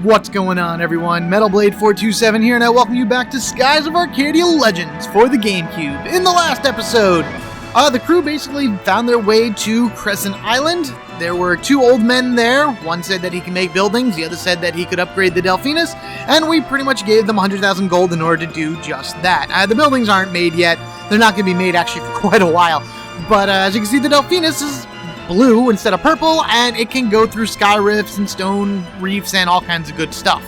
What's going on, everyone? MetalBlade427 here, and I welcome you back to Skies of Arcadia Legends for the GameCube. In the last episode, the crew basically found their way to Crescent Island. There were two old men there. One said that he can make buildings, the other said that he could upgrade the Delphinus, and we pretty much gave them 100,000 gold in order to do just that. The buildings aren't made yet. They're not going to be made actually for quite a while. But as you can see, the Delphinus is blue instead of purple, and it can go through sky rifts and stone reefs and all kinds of good stuff.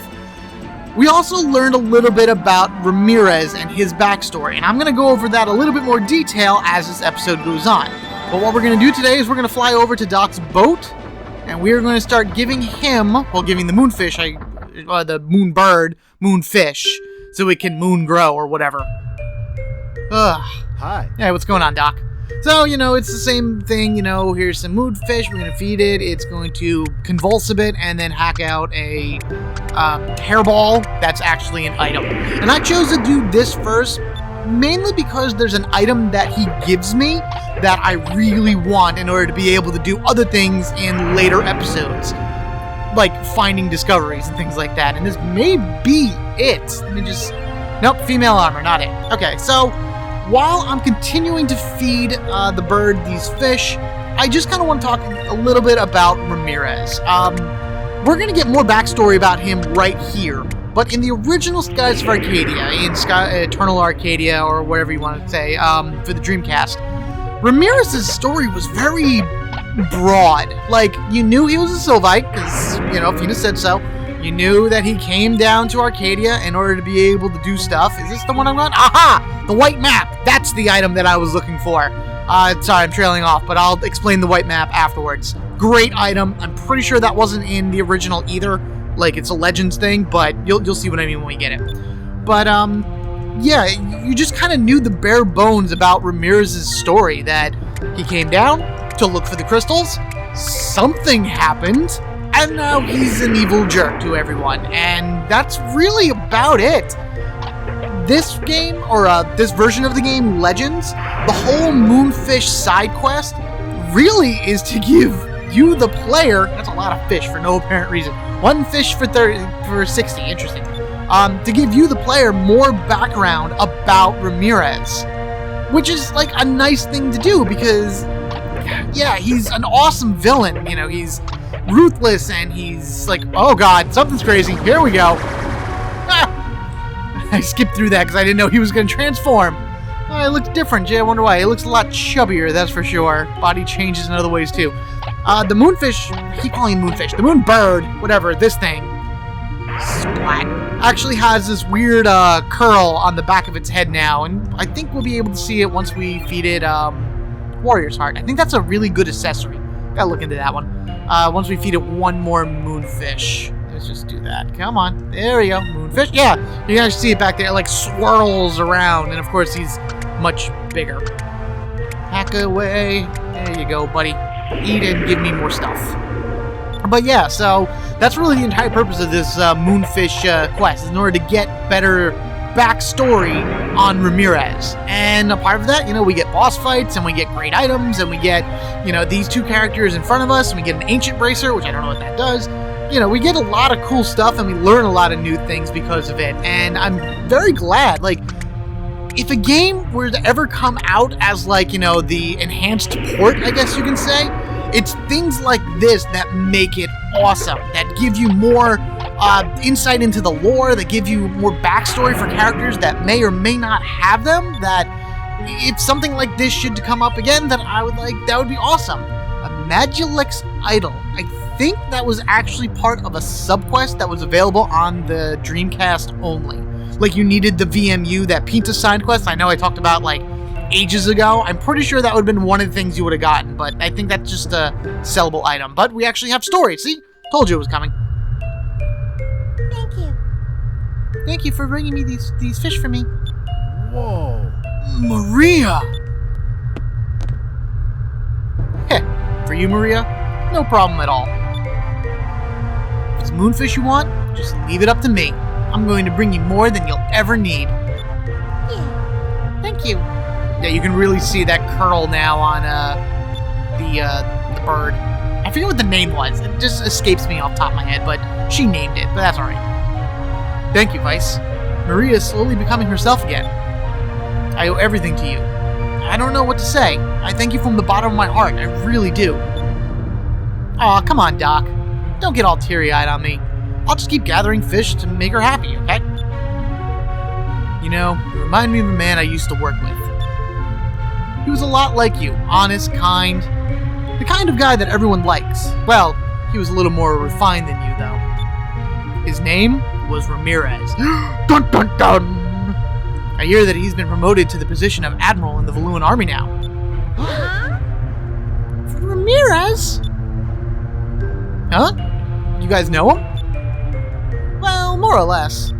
We also learned a little bit about Ramirez and his backstory, and I'm going to go over that a little bit more detail as this episode goes on. But what we're going to do today is we're going to fly over to Doc's boat, and we are going to start giving him, well, giving the moonfish, the moon bird, moonfish, so it can moon grow or whatever. Hi. Hey, what's going on, Doc? So, it's the same thing, here's some moonfish, we're going to feed it, it's going to convulse a bit, and then hack out a hairball that's actually an item. And I chose to do this first, mainly because there's an item that he gives me that I really want in order to be able to do other things in later episodes, like finding discoveries and things like that, and this may be it. Let me just... Nope, female armor, not it. Okay, so... while I'm continuing to feed the bird these fish, I just kind of want to talk a little bit about Ramirez. We're going to get more backstory about him right here, but in the original Skies of Arcadia, in Eternal Arcadia, or whatever you want to say, for the Dreamcast, Ramirez's story was very broad. Like, you knew he was a Sylvite, because, Fina said so. You knew that he came down to Arcadia in order to be able to do stuff. Is this the one I'm on? Aha! The white map! That's the item that I was looking for. Sorry, I'm trailing off, but I'll explain the white map afterwards. Great item. I'm pretty sure that wasn't in the original either. Like, it's a Legends thing, but you'll see what I mean when we get it. But, yeah, you just kind of knew the bare bones about Ramirez's story, that he came down to look for the crystals, something happened, and now he's an evil jerk to everyone, and that's really about it. This game, or this version of the game, Legends, the whole Moonfish side quest really is to give you, the player, that's a lot of fish for no apparent reason, one fish for 60, interesting, to give you, the player, more background about Ramirez, which is like a nice thing to do, because, yeah, he's an awesome villain, he's ruthless, and he's like, oh god, something's crazy, here we go. I skipped through that because I didn't know he was going to transform. It looks different, Jay, I wonder why. It looks a lot chubbier, that's for sure. Body changes in other ways too. The moonfish, I keep calling him moonfish, the moon bird, whatever, this thing, splat, actually has this weird curl on the back of its head now, and I think we'll be able to see it once we feed it Warrior's Heart. I think that's a really good accessory. Gotta look into that one. Once we feed it one more moonfish. Let's just do that. Come on. There we go. Moonfish. Yeah, you guys see it back there. It like swirls around. And of course, he's much bigger. Hack away. There you go, buddy. Eat and give me more stuff. But yeah, so that's really the entire purpose of this moonfish quest, is in order to get better backstory on Ramirez. And a part of that, we get boss fights, and we get great items, and we get, these two characters in front of us, and we get an ancient bracer, which I don't know what that does. We get a lot of cool stuff, and we learn a lot of new things because of it, and I'm very glad, like, if a game were to ever come out as, like, the enhanced port, I guess you can say, it's things like this that make it awesome, that give you more insight into the lore, that give you more backstory for characters that may or may not have them, that if something like this should come up again, then I would like, that would be awesome. A Magilix Idol. I think that was actually part of a subquest that was available on the Dreamcast only. Like, you needed the VMU, that Pinta side quest, I know I talked about, like, ages ago. I'm pretty sure that would have been one of the things you would have gotten, but I think that's just a sellable item. But we actually have story, see? Told you it was coming. Thank you. Thank you for bringing me these fish for me. Whoa. Maria! Heh, for you, Maria, no problem at all. If it's moonfish you want, just leave it up to me. I'm going to bring you more than you'll ever need. Yeah. Thank you. Yeah, you can really see that curl now on the bird. I forget what the name was. It just escapes me off the top of my head, but she named it, but that's alright. Thank you, Vice. Maria is slowly becoming herself again. I owe everything to you. I don't know what to say. I thank you from the bottom of my heart. I really do. Aw, come on, Doc. Don't get all teary-eyed on me. I'll just keep gathering fish to make her happy, okay? You know, you remind me of a man I used to work with. He was a lot like you. Honest, kind. The kind of guy that everyone likes. Well, he was a little more refined than you, though. His name was Ramirez. Dun dun dun! I hear that he's been promoted to the position of Admiral in the Valuan Army now. Ramirez? Huh? You guys know him? Well, more or less.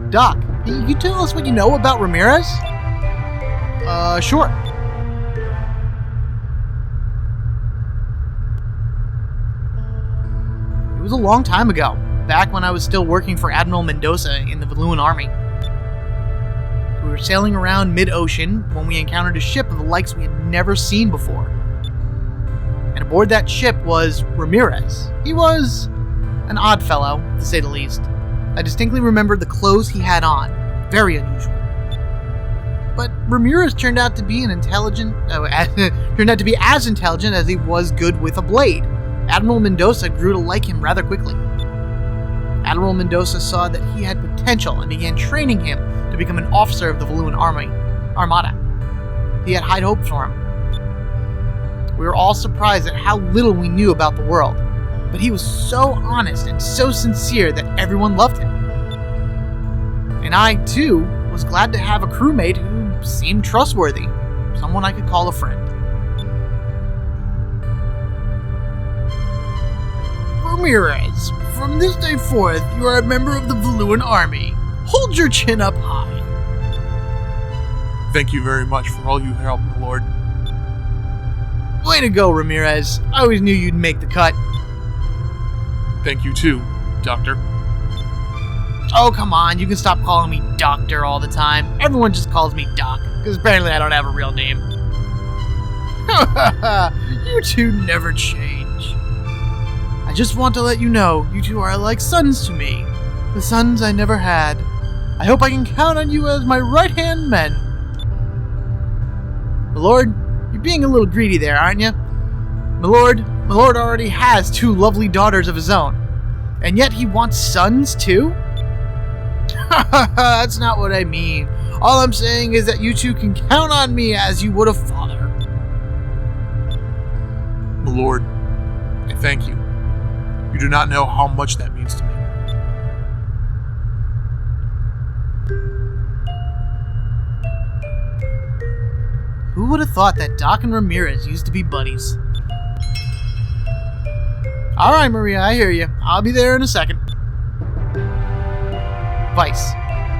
Doc, can you tell us what you know about Ramirez? Sure. It was a long time ago, back when I was still working for Admiral Mendoza in the Valuan Army. We were sailing around mid-ocean when we encountered a ship of the likes we had never seen before. And aboard that ship was Ramirez. He was an odd fellow, to say the least. I distinctly remember the clothes he had on. Very unusual. But Ramirez turned out to be as intelligent as he was good with a blade. Admiral Mendoza grew to like him rather quickly. Admiral Mendoza saw that he had potential and began training him to become an officer of the Valuan Armada. He had high hopes for him. We were all surprised at how little we knew about the world, but he was so honest and so sincere that everyone loved him. And I, too, was glad to have a crewmate who seemed trustworthy, someone I could call a friend. Ramirez, from this day forth, you are a member of the Valuan Army. Hold your chin up high. Thank you very much for all you helped, my lord. Way to go, Ramirez. I always knew you'd make the cut. Thank you too, Doctor. Oh, come on. You can stop calling me Doctor all the time. Everyone just calls me Doc, because apparently I don't have a real name. You two never change. I just want to let you know, you two are like sons to me. The sons I never had. I hope I can count on you as my right-hand men. My lord, you're being a little greedy there, aren't you? My lord already has 2 lovely daughters of his own. And yet he wants sons too? That's not what I mean. All I'm saying is that you two can count on me as you would a father. My lord, I thank you. You do not know how much that means to me. Who would have thought that Doc and Ramirez used to be buddies? Alright, Maria, I hear you. I'll be there in a second. Vice,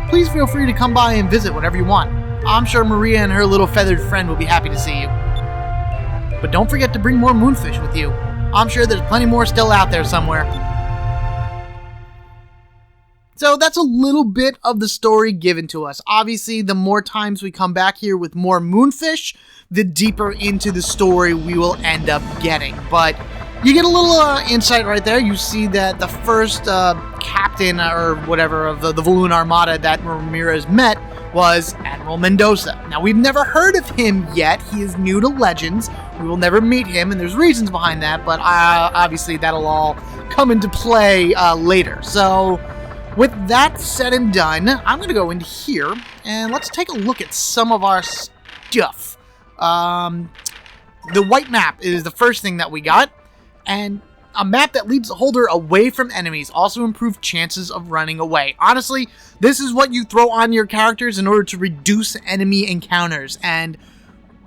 please feel free to come by and visit whenever you want. I'm sure Maria and her little feathered friend will be happy to see you. But don't forget to bring more moonfish with you. I'm sure there's plenty more still out there somewhere. So that's a little bit of the story given to us. Obviously, the more times we come back here with more moonfish, the deeper into the story we will end up getting. But you get a little insight right there. You see that the first captain or whatever of the Valuan Armada that Ramirez met was Admiral Mendoza. Now, we've never heard of him yet. He is new to Legends. We will never meet him, and there's reasons behind that, but obviously that'll all come into play later. So, with that said and done, I'm going to go into here, and let's take a look at some of our stuff. The white map is the first thing that we got, and a map that leads the holder away from enemies, also improves chances of running away. Honestly, this is what you throw on your characters in order to reduce enemy encounters, and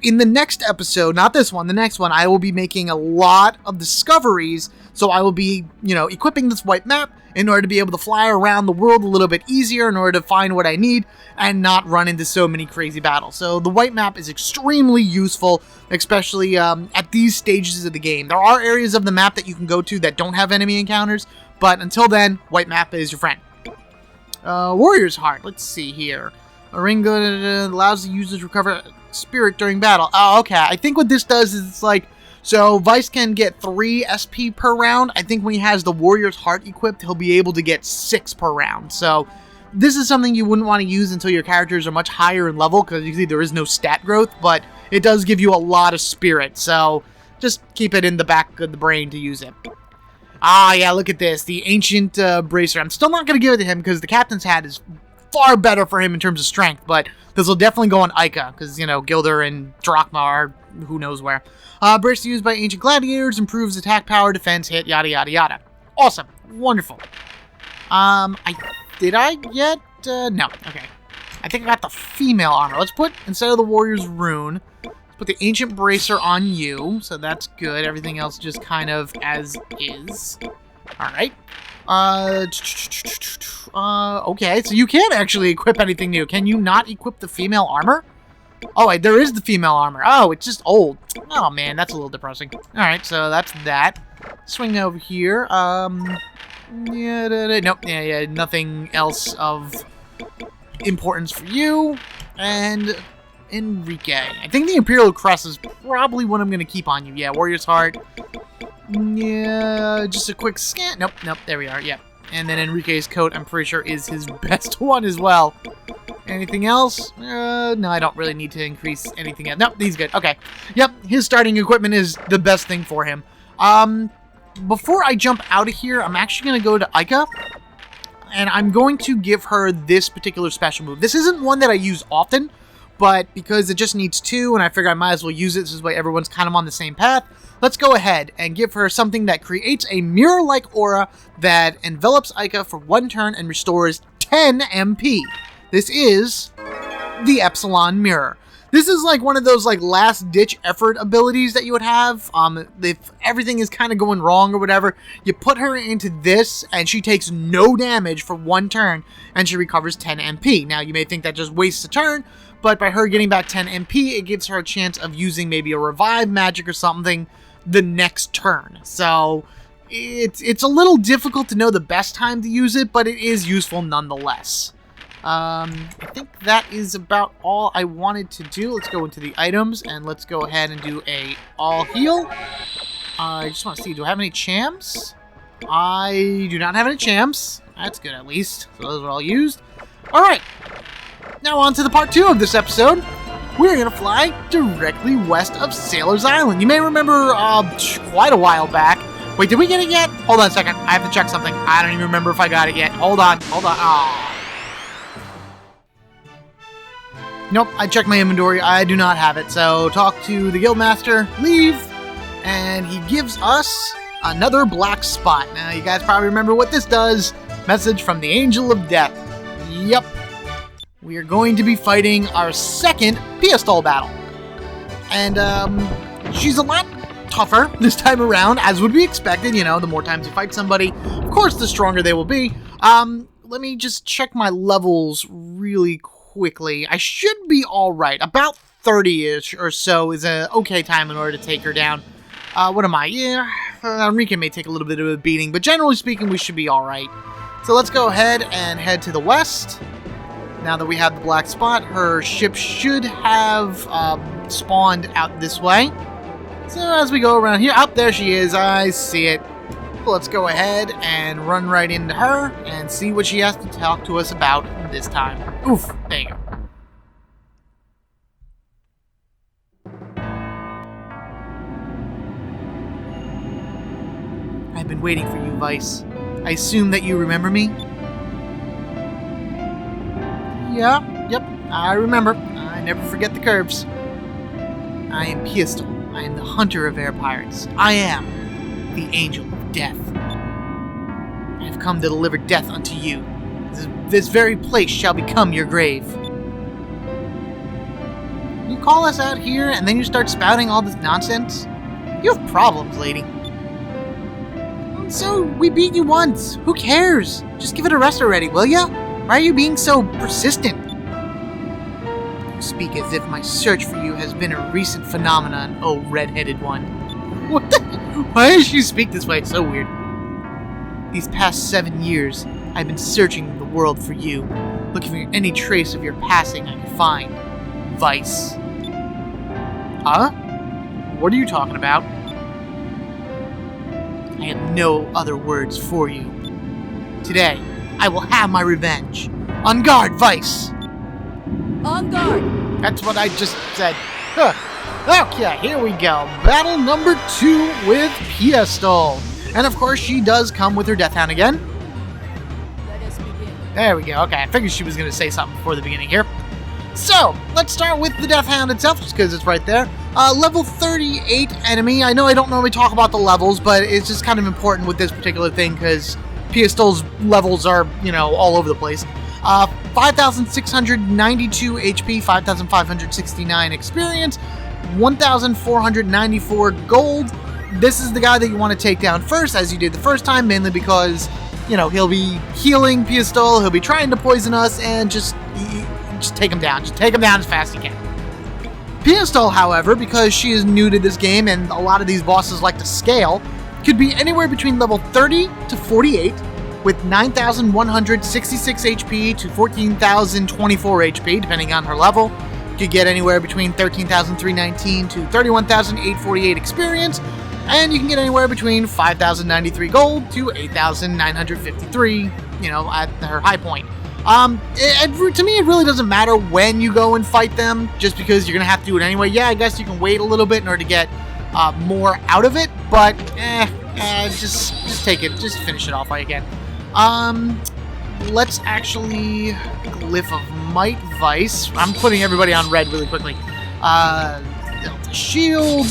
in the next episode, not this one, the next one, I will be making a lot of discoveries, so I will be, equipping this white map in order to be able to fly around the world a little bit easier in order to find what I need and not run into so many crazy battles. So the white map is extremely useful, especially at these stages of the game. There are areas of the map that you can go to that don't have enemy encounters, but until then, white map is your friend. Warrior's Heart, let's see here. A ring allows the users to recover spirit during battle. Oh, okay. I think what this does is it's like So Vice can get 3 SP per round. I think when he has the Warrior's Heart equipped, he'll be able to get 6 per round. So this is something you wouldn't want to use until your characters are much higher in level, because you see there is no stat growth, but it does give you a lot of spirit. So just keep it in the back of the brain to use it. Ah, yeah, look at this. The Ancient Bracer. I'm still not going to give it to him because the Captain's Hat is far better for him in terms of strength, but this will definitely go on Ica because, you know, Gilder and Drachma are who knows where. Bracer used by Ancient Gladiators, improves attack power, defense, hit, yada, yada, yada. Awesome. Wonderful. Did I get... no. Okay. I think I got the female armor. Let's put, instead of the Warrior's Rune, put the Ancient Bracer on you, so that's good. Everything else just kind of as is. Alright. Okay, so you can't actually equip anything new. Can you not equip the female armor? Oh, wait, there is the female armor. Oh, it's just old. Oh, man, that's a little depressing. Alright, so that's that. Swing over here. Nope, yeah, nothing else of importance for you. And Enrique. I think the Imperial Crest is probably what I'm going to keep on you. Yeah, Warrior's Heart. Yeah, just a quick scan. Nope, there we are. Yep. And then Enrique's coat, I'm pretty sure, is his best one as well. Anything else? No, I don't really need to increase anything else. Nope, he's good. Okay. Yep, his starting equipment is the best thing for him. Before I jump out of here, I'm actually going to go to Ica. And I'm going to give her this particular special move. This isn't one that I use often, but because it just needs 2, and I figure I might as well use it, this way everyone's kind of on the same path, let's go ahead and give her something that creates a mirror-like aura that envelops Ica for 1 turn and restores 10 MP. This is the Epsilon Mirror. This is like one of those like last-ditch effort abilities that you would have. If everything is kind of going wrong or whatever, you put her into this, and she takes no damage for 1 turn, and she recovers 10 MP. Now, you may think that just wastes a turn, but by her getting back 10 MP, it gives her a chance of using maybe a revive magic or something the next turn. So it's a little difficult to know the best time to use it, but it is useful nonetheless. I think that is about all I wanted to do. Let's go into the items, and let's go ahead and do a all heal. I just want to see, do I have any champs? I do not have any champs. That's good, at least. So those are all used. Alright, now on to the part 2 of this episode. We're going to fly directly west of Sailor's Island. You may remember quite a while back. Wait, did we get it yet? Hold on a second. I have to check something. I don't even remember if I got it yet. Hold on. Aww. Nope, I checked my inventory. I do not have it. So talk to the Guildmaster, leave, and he gives us another black spot. Now, you guys probably remember what this does. Message from the Angel of Death. Yep. We are going to be fighting our second Piastol battle. And she's a lot tougher this time around, as would be expected. You know, the more times you fight somebody, of course, the stronger they will be. Let me just check my levels really quickly. I should be alright. About 30-ish or so is an okay time in order to take her down. What am I? Yeah, Enrique may take a little bit of a beating, but generally speaking, we should be alright. So let's go ahead and head to the west. Now that we have the black spot, her ship should have spawned out this way. So as we go around here, up there she is, I see it. Let's go ahead and run right into her and see what she has to talk to us about this time. Oof, there you go. I've been waiting for you, Vice. I assume that you remember me? Yeah, yep, I remember. I never forget the curves. I am Piastol. I am the hunter of air pirates. I am the Angel of Death. I have come to deliver death unto you. This very place shall become your grave. You call us out here and then you start spouting all this nonsense? You have problems, lady. So, we beat you once. Who cares? Just give it a rest already, will ya? Why are you being so persistent? You speak as if my search for you has been a recent phenomenon, oh red-headed one. What the? Why does she speak this way? It's so weird. These past 7 years, I've been searching the world for you, looking for any trace of your passing I could find. Vice. Huh? What are you talking about? I have no other words for you. Today, I will have my revenge. On guard, Vice! On guard! That's what I just said. Huh. Okay, here we go. Battle number 2 with Pistol. And of course, she does come with her Death Hound again. Let us begin. There we go. Okay, I figured she was going to say something before the beginning here. So, let's start with the Death Hound itself, just because it's right there. Level 38 enemy. I know I don't normally talk about the levels, but it's just kind of important with this particular thing, because Pistol's levels are, you know, all over the place. 5,692 HP, 5,569 experience, 1,494 gold. This is the guy that you want to take down first, as you did the first time, mainly because, you know, he'll be healing Pistol, he'll be trying to poison us, and just take him down. Just take him down as fast as you can. Pistol, however, because she is new to this game and a lot of these bosses like to scale, could be anywhere between level 30 to 48 with 9,166 HP to 14,024 HP, depending on her level. Could get anywhere between 13,319 to 31,848 experience, and you can get anywhere between 5,093 gold to 8,953, you know, at her high point. To me, it really doesn't matter when you go and fight them, just because you're going to have to do it anyway. Yeah, I guess you can wait a little bit in order to get more out of it, but just take it, just finish it off while you can. Let's actually Glyph of Might Vice. I'm putting everybody on red really quickly. Delta Shield.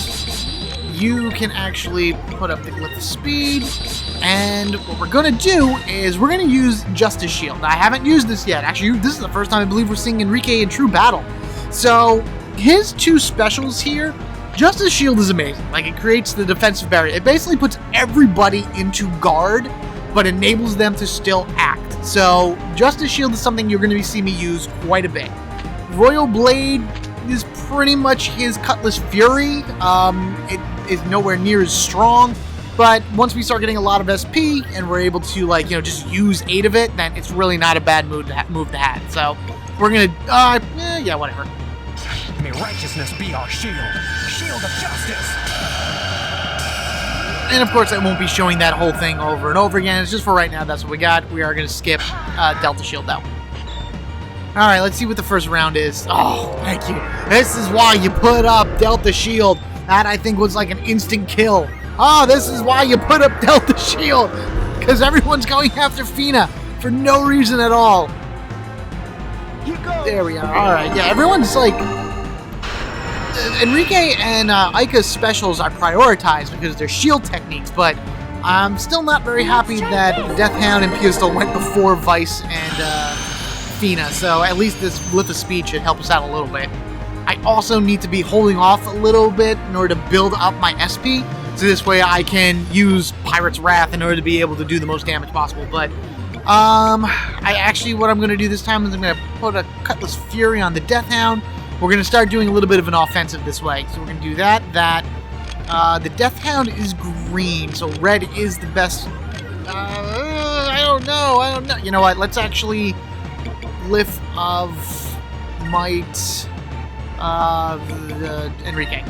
You can actually put up the Glyph of Speed. And what we're going to do is we're going to use Justice Shield. I haven't used this yet. Actually, this is the first time I believe we're seeing Enrique in true battle. So, his two specials here, Justice Shield is amazing. Like, it creates the defensive barrier. It basically puts everybody into guard, but enables them to still act. So, Justice Shield is something you're going to see me use quite a bit. Royal Blade is pretty much his Cutlass Fury. It is nowhere near as strong, but once we start getting a lot of SP and we're able to, like, you know, just use 8 of it, then it's really not a bad move to have. So, we're going to, yeah, whatever. May righteousness be our shield. Shield of justice. And of course, I won't be showing that whole thing over and over again. It's just for right now, that's what we got. We are going to skip Delta Shield, though. Alright, let's see what the first round is. Oh, thank you. This is why you put up Delta Shield. That, I think, was like an instant kill. Oh, this is why you put up Delta Shield. Because everyone's going after Fina for no reason at all. There we are. Alright, yeah, everyone's like... Enrique and Aika's specials are prioritized because they're shield techniques, but I'm still not very happy that Death Hound and Pistol went before Vice and Fina, so at least this Glyph of Speed should help us out a little bit. I also need to be holding off a little bit in order to build up my SP, so this way I can use Pirate's Wrath in order to be able to do the most damage possible, but what I'm going to do this time is I'm going to put a Cutlass Fury on the Death Hound. We're going to start doing a little bit of an offensive this way. So we're going to do that. The Death Hound is green, so red is the best. I don't know. You know what? Let's actually Glyph of Might Enrique.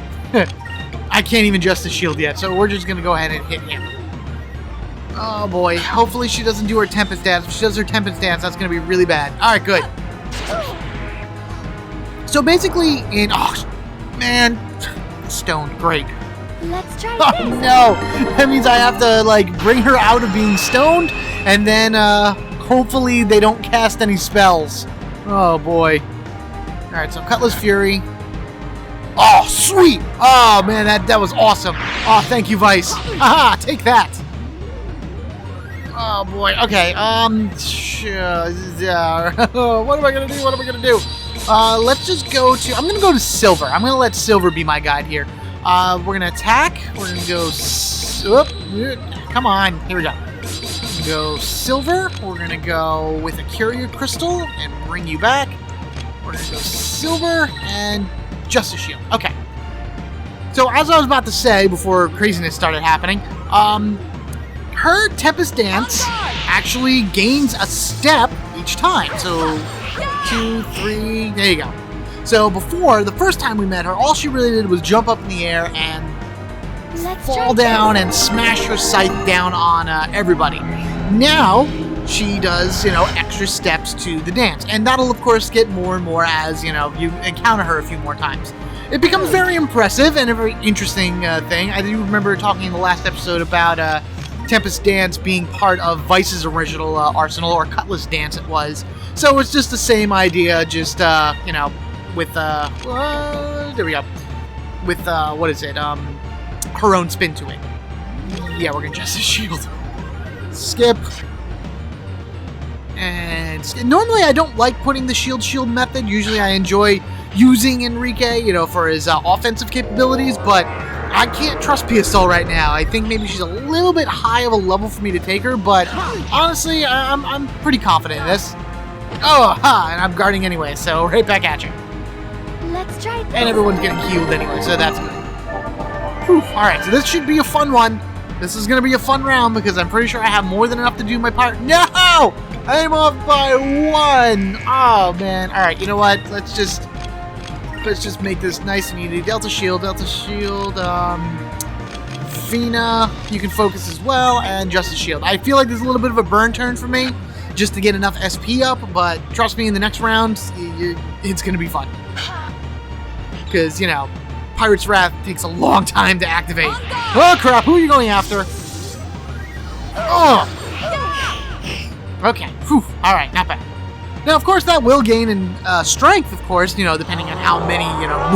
I can't even Justice Shield yet, so we're just going to go ahead and hit him. Oh boy. Hopefully she doesn't do her Tempest dance. If she does her Tempest dance, that's going to be really bad. Alright, good. So basically, stoned, great. Let's try Oh this. no, that means I have to, like, bring her out of being stoned, and then, hopefully they don't cast any spells. Oh boy. Alright, so Cutlass Fury. Oh, sweet! Oh man, that was awesome. Oh, thank you, Vice. Haha, take that. Oh boy, okay, what am I gonna do? Let's just go to... I'm going to go to Silver. I'm going to let Silver be my guide here. We're going to attack. We're going to go... come on. Here we go. We're going to go Silver. We're going to go with a Curia Crystal and bring you back. We're going to go Silver and Justice Shield. Okay. So, as I was about to say before craziness started happening, her Tempest Dance actually gains a step each time. So... 2, 3, there you go. So before, the first time we met her, all she really did was jump up in the air and fall down and smash her scythe down on everybody. Now she does, extra steps to the dance, and that'll of course get more and more as you encounter her a few more times. It becomes very impressive and a very interesting thing. I do remember talking in the last episode about Tempest Dance being part of Vice's original arsenal, or Cutlass Dance it was. So it's just the same idea, just with there we go, with what is it? Her own spin to it. Yeah, we're gonna Justice Shield. Skip. And normally I don't like putting the shield method. Usually I enjoy using Enrique, for his offensive capabilities, but I can't trust PSL right now. I think maybe she's a little bit high of a level for me to take her, but honestly, I'm pretty confident in this. Oh, and I'm guarding anyway, so right back at you. Let's try this. And everyone's getting healed anyway, so that's good. Whew. Alright, so this should be a fun one. This is going to be a fun round because I'm pretty sure I have more than enough to do my part. No! I'm off by 1! Oh, man. Alright, you know what? Let's just make this nice and easy. Delta Shield. Fina, you can focus as well, and Justice Shield. I feel like there's a little bit of a burn turn for me just to get enough SP up, but trust me, in the next round, it's going to be fun. Because, Pirate's Wrath takes a long time to activate. Oh, crap. Who are you going after? Oh! Okay. Whew. Alright, not bad. Now, of course, that will gain in strength, of course, depending on how many,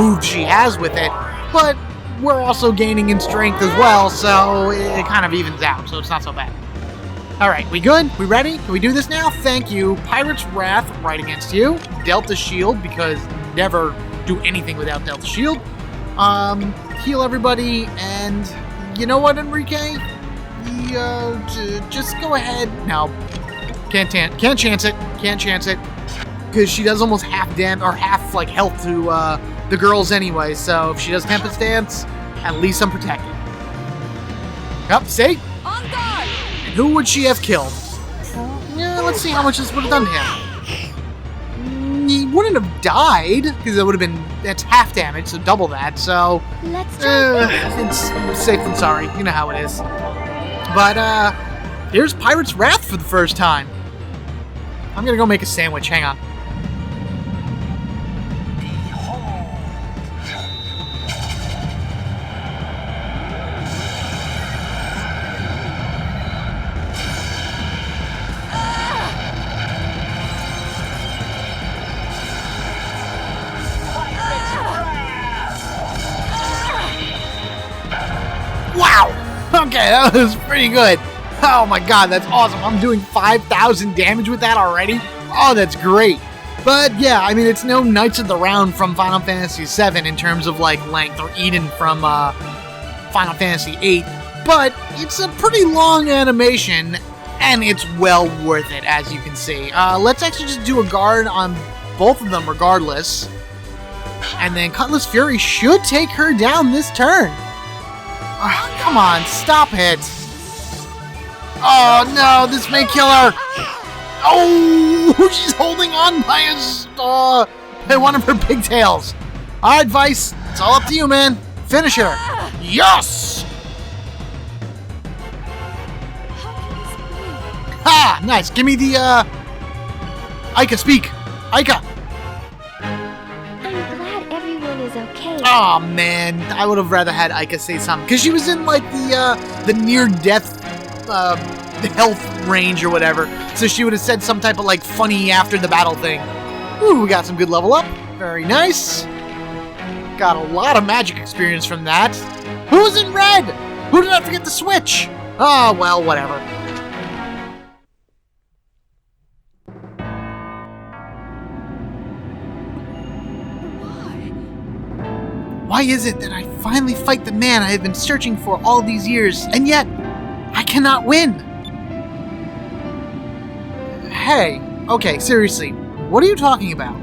moves she has with it. But we're also gaining in strength as well, so it kind of evens out, so it's not so bad. Alright, we good? We ready? Can we do this now? Thank you. Pirate's Wrath right against you. Delta Shield, because never do anything without Delta Shield. Heal everybody, and you know what, Enrique? Just go ahead. No. Can't chance it. Can't chance it. Because she does almost half health to the girls anyway, so if she does Tempest Dance, at least I'm protected. Yep, see? On guard! And who would she have killed? Yeah, let's see how much this would have done to him. He wouldn't have died, because that's half damage, so double that, so Let's try it's safe than sorry, you know how it is. But here's Pirate's Wrath for the first time. I'm gonna go make a sandwich, hang on. Wow! Okay, that was pretty good. Oh my god, that's awesome. I'm doing 5,000 damage with that already. Oh, that's great. But yeah, I mean, it's no Knights of the Round from Final Fantasy VII in terms of length, or Eden from Final Fantasy VIII. But it's a pretty long animation, and it's well worth it, as you can see. Let's actually just do a guard on both of them regardless. And then Cutlass Fury should take her down this turn. Come on, stop it. Oh no, this may kill her. Oh, she's holding on by one of her pigtails. Alright, Vice, it's all up to you, man. Finish her. Yes! Ha! Nice. Give me the, Aika, speak. Aika. I'm glad everyone is okay. Oh man, I would have rather had Aika say something, because she was in the near-death health range or whatever, so she would have said some type of funny after the battle thing. Ooh, we got some good level up. Very nice. Got a lot of magic experience from that. Who's in red? Who did I forget to switch? Oh, well, whatever. Why is it that I finally fight the man I have been searching for all these years, and yet I cannot win? Hey, okay, seriously, what are you talking about?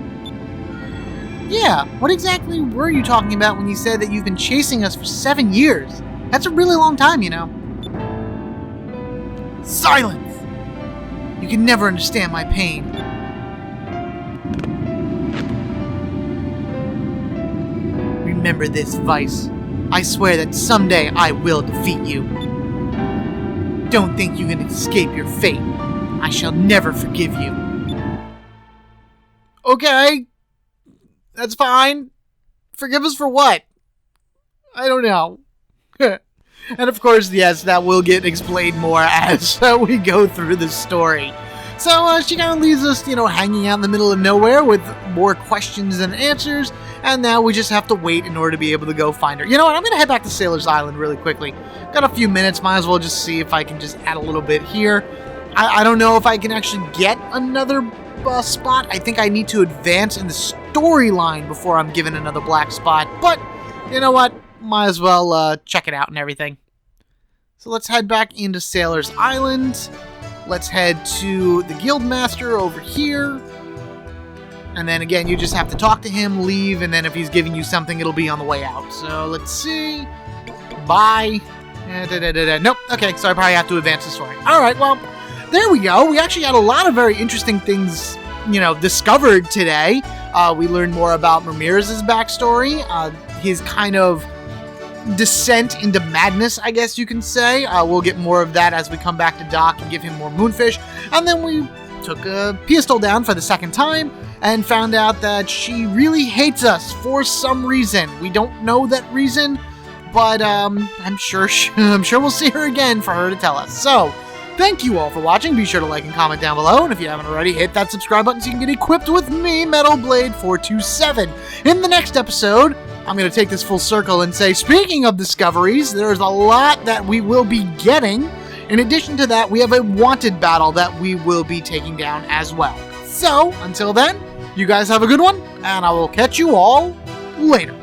Yeah, what exactly were you talking about when you said that you've been chasing us for 7 years? That's a really long time, Silence! You can never understand my pain. Remember this, Vice. I swear that someday I will defeat you. Don't think you can escape your fate. I shall never forgive you. Okay. That's fine. Forgive us for what? I don't know. And of course, yes, that will get explained more as we go through the story. So she kind of leaves us, hanging out in the middle of nowhere with more questions than answers. And now we just have to wait in order to be able to go find her. You know what? I'm going to head back to Sailor's Island really quickly. Got a few minutes. Might as well just see if I can just add a little bit here. I don't know if I can actually get another spot. I think I need to advance in the storyline before I'm given another black spot. But, you know what? Might as well check it out and everything. So let's head back into Sailor's Island. Let's head to the Guildmaster over here. And then again, you just have to talk to him, leave, and then if he's giving you something, it'll be on the way out. So let's see. Bye. Nope. Okay, so I probably have to advance the story. Alright, well, there we go. We actually had a lot of very interesting things, discovered today. We learned more about Ramirez's backstory, his kind of descent into madness, I guess you can say. We'll get more of that as we come back to Doc and give him more moonfish. And then we took a pistol down for the second time and found out that she really hates us for some reason. We don't know that reason, but I'm sure we'll see her again for her to tell us. So, thank you all for watching. Be sure to like and comment down below, and if you haven't already, hit that subscribe button so you can get equipped with me, MetalBlade427. In the next episode, I'm going to take this full circle and say, speaking of discoveries, there's a lot that we will be getting. In addition to that, we have a wanted battle that we will be taking down as well. So, until then, you guys have a good one, and I will catch you all later.